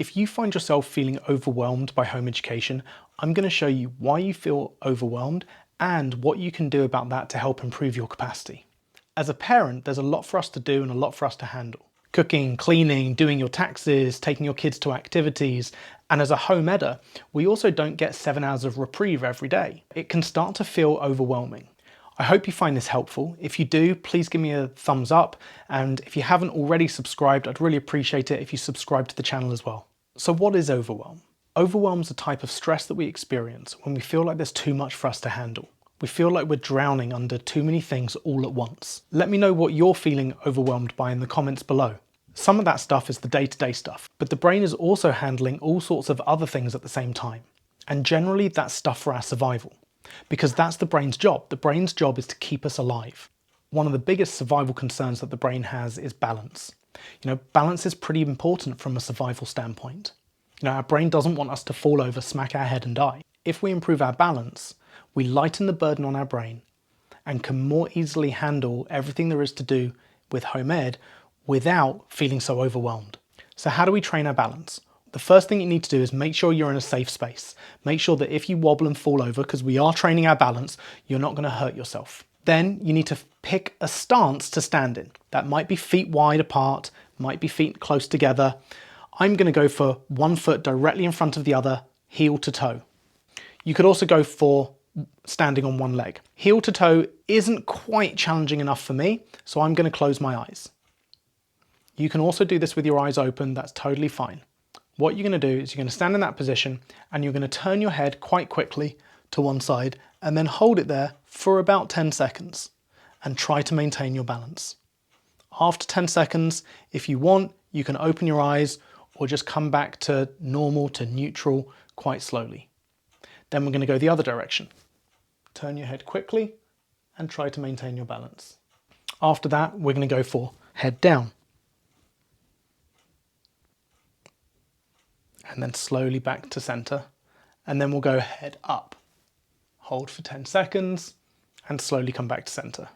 If you find yourself feeling overwhelmed by home education, I'm going to show you why you feel overwhelmed and what you can do about that to help improve your capacity. As a parent, there's a lot for us to do and a lot for us to handle. Cooking, cleaning, doing your taxes, taking your kids to activities, and as a home edder, we also don't get 7 hours of reprieve every day. It can start to feel overwhelming. I hope you find this helpful. If you do, please give me a thumbs up, and if you haven't already subscribed, I'd really appreciate it if you subscribe to the channel as well. So what is overwhelm? Overwhelm is a type of stress that we experience when we feel like there's too much for us to handle. We feel like we're drowning under too many things all at once. Let me know what you're feeling overwhelmed by in the comments below. Some of that stuff is the day-to-day stuff, but the brain is also handling all sorts of other things at the same time. And generally that's stuff for our survival, because that's the brain's job. The brain's job is to keep us alive. One of the biggest survival concerns that the brain has is balance. Balance is pretty important from a survival standpoint. Our brain doesn't want us to fall over, smack our head and die. If we improve our balance, we lighten the burden on our brain and can more easily handle everything there is to do with home ed without feeling so overwhelmed. So how do we train our balance? The first thing you need to do is make sure you're in a safe space. Make sure that if you wobble and fall over, because we are training our balance, you're not going to hurt yourself. Then you need to pick a stance to stand in. That might be feet wide apart, might be feet close together. I'm going to go for one foot directly in front of the other, heel to toe. You could also go for standing on one leg. Heel to toe isn't quite challenging enough for me, so I'm going to close my eyes. You can also do this with your eyes open, that's totally fine. What you're going to do is you're going to stand in that position and you're going to turn your head quite quickly to one side and then hold it there for about 10 seconds and try to maintain your balance. After 10 seconds, if you want, you can open your eyes or just come back to normal, to neutral, quite slowly. Then we're going to go the other direction. Turn your head quickly and try to maintain your balance. After that, we're going to go for head down. And then slowly back to center. And then we'll go head up. Hold for 10 seconds and slowly come back to center.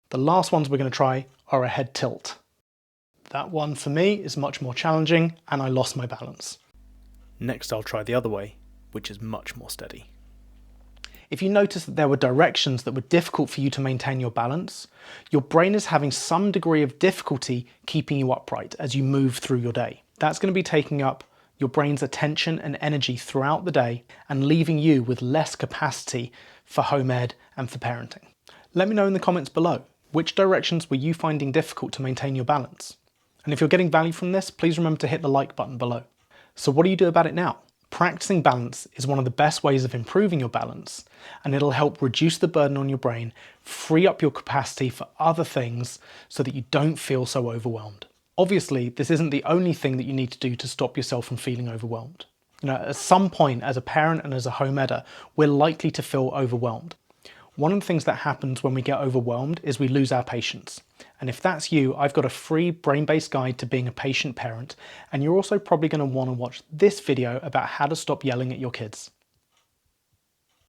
The last ones we're going to try are a head tilt. That one for me is much more challenging and I lost my balance. Next I'll try the other way, which is much more steady. If you notice that there were directions that were difficult for you to maintain your balance, your brain is having some degree of difficulty keeping you upright as you move through your day. That's going to be taking up your brain's attention and energy throughout the day and leaving you with less capacity for home ed and for parenting. Let me know in the comments below, which directions were you finding difficult to maintain your balance? And if you're getting value from this, please remember to hit the like button below. So what do you do about it now? Practicing balance is one of the best ways of improving your balance, and it'll help reduce the burden on your brain, free up your capacity for other things so that you don't feel so overwhelmed. Obviously, this isn't the only thing that you need to do to stop yourself from feeling overwhelmed. At some point as a parent and as a home edder, we're likely to feel overwhelmed. One of the things that happens when we get overwhelmed is we lose our patience. And if that's you, I've got a free brain-based guide to being a patient parent, and you're also probably going to want to watch this video about how to stop yelling at your kids.